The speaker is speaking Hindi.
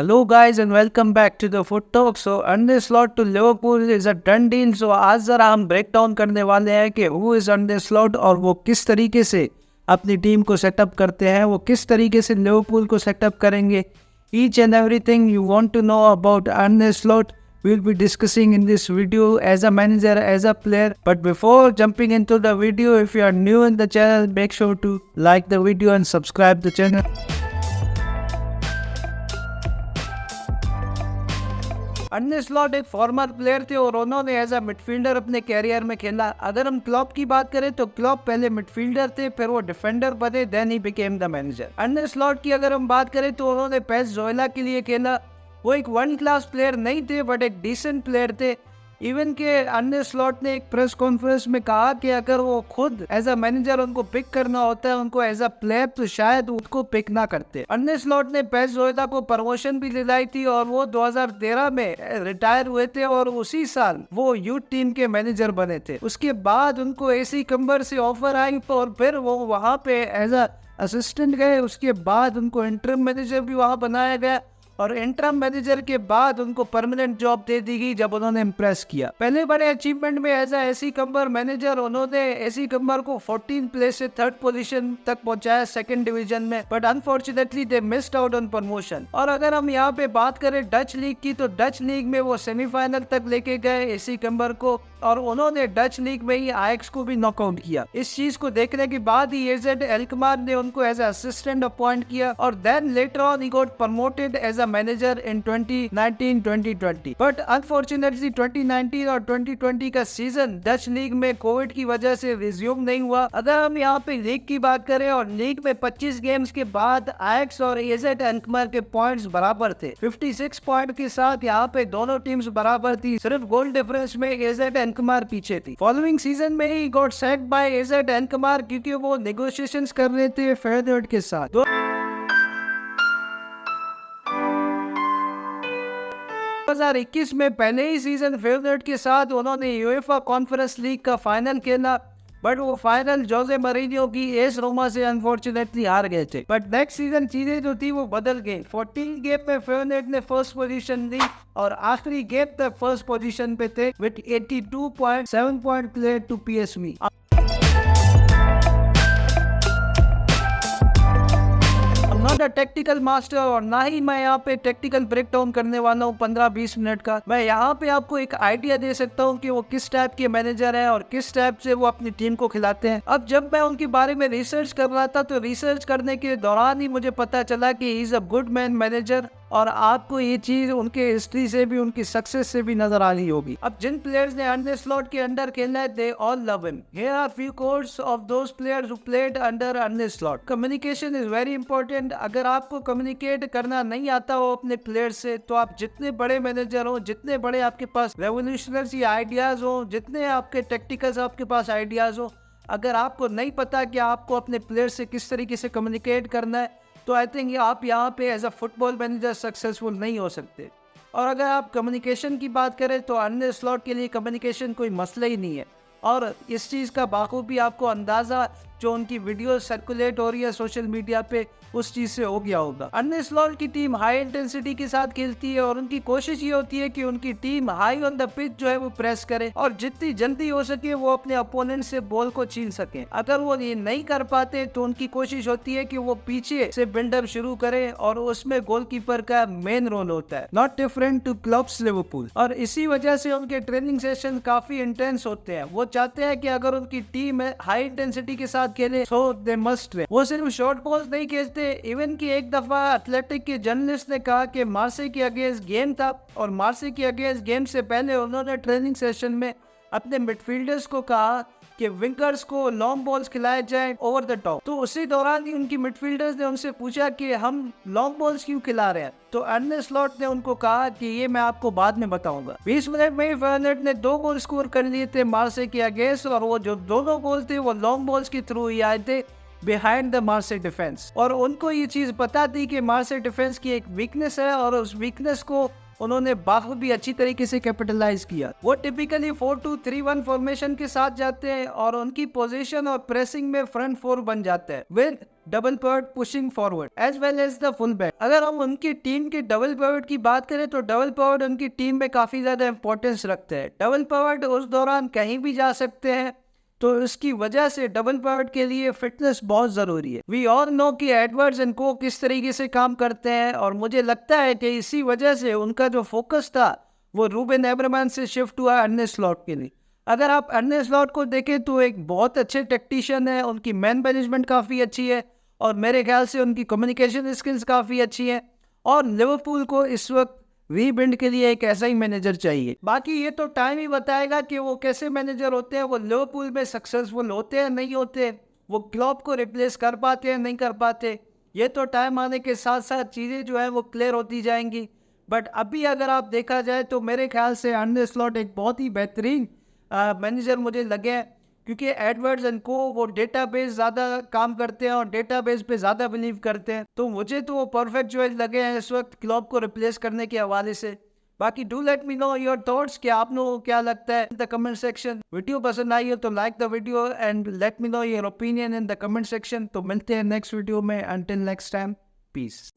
Hello guys and welcome back to the Foot Talk. So Arne Slot to Liverpool is a done deal. So आज जरा हम ब्रेक डाउन करने वाले हैं कि who is Arne Slot और वो किस तरीके से अपनी टीम को सेटअप करते हैं, वो किस तरीके से लिवरपूल को सेटअप करेंगे. Each and everything you want to know about Arne Slot we'll be discussing in this video as a manager, as a player. But before jumping into the video, if you are new in the channel, make sure to like the video and subscribe the channel. Arne slot एक फॉर्मर प्लेयर थे और उन्होंने एज अ मिडफील्डर अपने कैरियर में खेला. अगर हम क्लॉप की बात करें तो क्लॉप पहले मिडफील्डर थे, फिर वो डिफेंडर बने, then he became the manager. Arne Slot की अगर हम बात करें तो उन्होंने पेस जोएला के लिए खेला. वो एक वन क्लास प्लेयर नहीं थे बट एक डिसेंट प्लेयर थे. इवन के अर्ने स्लॉट ने एक प्रेस कॉन्फ्रेंस में कहा कि अगर वो खुद एज अ मैनेजर उनको पिक करना होता है उनको एज अ प्लेयर तो शायद उनको पिक ना करते. अर्ने स्लॉट ने पेस जोएला को प्रमोशन भी दिलाई थी और वो 2013 में रिटायर हुए थे और उसी साल वो यूथ टीम के मैनेजर बने थे. उसके बाद उनको एसी कंबर से ऑफर आई और फिर वो वहाँ पे एज अ असिस्टेंट गए. उसके बाद उनको इंटरिम मैनेजर भी वहाँ बनाया गया और इंटरम मैनेजर के बाद उनको परमानेंट जॉब दे दी गई जब उन्होंने इम्प्रेस किया. पहले बड़े अचीवमेंट में एज एसी कंबर मैनेजर उन्होंने एसी कंबर को 14 प्लेस से 3rd पोजीशन तक पहुंचाया 2nd डिवीजन में, but unfortunately they missed out on promotion. और अगर हम यहाँ पे बात करें डच लीग की तो डच लीग में वो सेमीफाइनल तक लेके गए एसी कंबर को और उन्होंने डच लीग में ही आयक्स को भी नॉकआउट किया. इस चीज को देखने के बाद ही एजेड एल्कमार ने उनको एज असिस्टेंट अपॉइंट किया और then later on he got promoted as a manager in 2019-2020. But unfortunately 2019 और 2020 का सीजन डच लीग में कोविड की वजह से रिज्यूम नहीं हुआ. अगर हम यहाँ पे लीग की बात करें और लीग में 25 गेम्स के बाद आयक्स और एजेड एल्कमार के पॉइंट्स बराबर थे. 56 पॉइंट के साथ यहाँ पे दोनों टीम्स बराबर थी, सिर्फ गोल डिफरेंस में एजेड एल्कमार पीछे थी. फॉलोइंग सीजन में ही got sacked by AZ Alkmaar क्योंकि वो नेगोशिएशंस कर रहे थे फेयरनोर्ड के साथ. 2021 में पहले ही सीजन फेयरनोर्ड के साथ उन्होंने यूएफए कॉन्फ्रेंस लीग का फाइनल खेला बट वो फाइनल जोसे मरीनियो की एस रोमा से अनफॉर्चुनेटली हार गए थे. बट नेक्स्ट सीजन चीजें जो थी वो बदल गई. 14 गेम में फेयरनोर्ड ने फर्स्ट पोजीशन ली और आखिरी गेम तक फर्स्ट पोजीशन पे थे with 82.7 point played to PSV. Not a technical master और ना ही मैं यहाँ पे टेक्निकल ब्रेक डाउन करने वाला हूँ 15-20 मिनट का. मैं यहाँ पे आपको एक आइडिया दे सकता हूँ कि वो किस टाइप के मैनेजर हैं और किस टाइप से वो अपनी टीम को खिलाते हैं. अब जब मैं उनके बारे में रिसर्च कर रहा था तो रिसर्च करने के दौरान ही मुझे पता चला कि he is a good man manager और आपको ये चीज उनके हिस्ट्री से भी उनकी सक्सेस से भी नजर आ रही होगी. अब जिन प्लेयर्स ने अर्ने स्लॉट के अंडर खेला है they all love him. Here are few quotes of those players who played under Arne Slot. Communication is very important. अगर आपको कम्युनिकेट करना नहीं आता हो अपने प्लेयर से तो आप जितने बड़े मैनेजर हो, जितने बड़े आपके पास रेवोल्यूशनरी आइडियाज हो, जितने आपके टेक्टिकल्स आपके पास आइडियाज हो, अगर आपको नहीं पता कि आपको अपने प्लेयर से किस तरीके से कम्युनिकेट करना है तो आई थिंक आप यहाँ पे as a football manager successful नहीं हो सकते. और अगर आप कम्युनिकेशन की बात करें तो अर्ने स्लॉट के लिए कम्युनिकेशन कोई मसला ही नहीं है और इस चीज़ का बाखूबी आपको अंदाज़ा जो उनकी वीडियो सर्कुलेट हो रही है सोशल मीडिया पे उस चीज़ से हो गया होगा. अर्ने स्लॉट की टीम हाई इंटेंसिटी के साथ खेलती है और उनकी कोशिश ये होती है कि उनकी team high on the pitch जो है वो प्रेस करे और जितनी जल्दी हो सके वो अपने अपोनेंट से बॉल को छीन सके. अगर वो ये नहीं कर पाते तो उनकी कोशिश होती है कि वो पीछे से बिल्डअप शुरू करे और उसमें गोलकीपर का मेन रोल होता है, not different to clubs Liverpool. और इसी वजह से उनके ट्रेनिंग सेशन काफी इंटेंस होते हैं. वो चाहते हैं कि अगर उनकी टीम है हाई इंटेंसिटी के साथ खेले सो दे मस्ट ट्रेन. वो सिर्फ शॉर्ट बॉल्स नहीं खेलते. इवन की एक दफा एथलेटिक के जर्नलिस्ट ने कहा कि मार्से के अगेंस्ट गेम था और मार्से के अगेंस्ट गेम से पहले उन्होंने ट्रेनिंग सेशन में अपने मिडफील्डर्स को कहा कि विंगर्स को लॉन्ग बॉल्स खिलाए जाए ओवर द टॉप. तो उसी दौरान ही उनकी मिडफील्डर्स ने उनसे पूछा कि हम लॉन्ग बॉल्स क्यों खिला रहे हैं. तो अर्ने स्लॉट ने उनको कहा कि ये मैं आपको बाद में बताऊंगा. 20 मिनट में फेयरनोर्ड ने 2 गोल स्कोर कर लिए थे मार्से के अगेंस्ट और वो जो दोनों गोल थे वो लॉन्ग बॉल्स के थ्रू ही आए थे बिहाइंड द मार्से डिफेंस. और उनको ये चीज पता थी कि मार्से डिफेंस की एक वीकनेस है और उस वीकनेस को उन्होंने भी अच्छी तरीके से कैपिटलाइज किया। वो टिपिकली 4-2-3-1 फॉर्मेशन के साथ जाते हैं और उनकी पोजीशन और प्रेसिंग में फ्रंट फोर बन जाता है with double pivot pushing forward as well as the full back. अगर हम उनकी टीम के डबल पिवट की बात करें तो डबल पिवट उनकी टीम में काफी ज्यादा इंपॉर्टेंस रखते हैं। डबल पिवट उस दौरान कहीं भी जा सकते हैं, तो इसकी वजह से डबल पिवट के लिए फिटनेस बहुत जरूरी है। वी ऑल नो कि एडवर्ड्स एंड को किस तरीके से काम करते हैं, और मुझे लगता है कि इसी वजह से उनका जो फोकस था वो रूबेन एब्रामन से शिफ्ट हुआ अर्ने स्लॉट के लिए। अगर आप अर्ने स्लॉट को देखें तो एक बहुत अच्छे टेक्नीशियन है, उनकी मैन मैनेजमेंट काफ़ी अच्छी है और मेरे ख्याल से उनकी कम्युनिकेशन स्किल्स काफ़ी अच्छी है, और लिवरपूल को इस वक्त रीबिल्ड के लिए एक ऐसा ही मैनेजर चाहिए। बाकी ये तो टाइम ही बताएगा कि वो कैसे मैनेजर होते हैं, वो लिवरपूल में सक्सेसफुल होते हैं नहीं होते, वो क्लॉप को रिप्लेस कर पाते हैं नहीं कर पाते। ये तो टाइम आने के साथ साथ चीज़ें जो है वो क्लियर होती जाएंगी। बट अभी अगर आप देखा जाए तो मेरे ख्याल से अर्ने स्लॉट एक बहुत ही बेहतरीन मैनेजर मुझे लगे हैं, क्योंकि एडवर्ड्स एंड को वो डेटाबेस ज़्यादा काम करते हैं और डेटाबेस पे ज़्यादा बिलीव करते हैं, तो मुझे तो वो परफेक्ट चॉइस लगे हैं इस वक्त क्लॉप को रिप्लेस करने के हवाले से। बाकी do let me know your thoughts कि आप लोगों को क्या लगता है in the comment section. Video पसंद आई हो तो like the video and let me know your opinion in the comment section. तो मिलते हैं नेक्स्ट वीडियो में, अंटिल नेक्स्ट टाइम, पीस।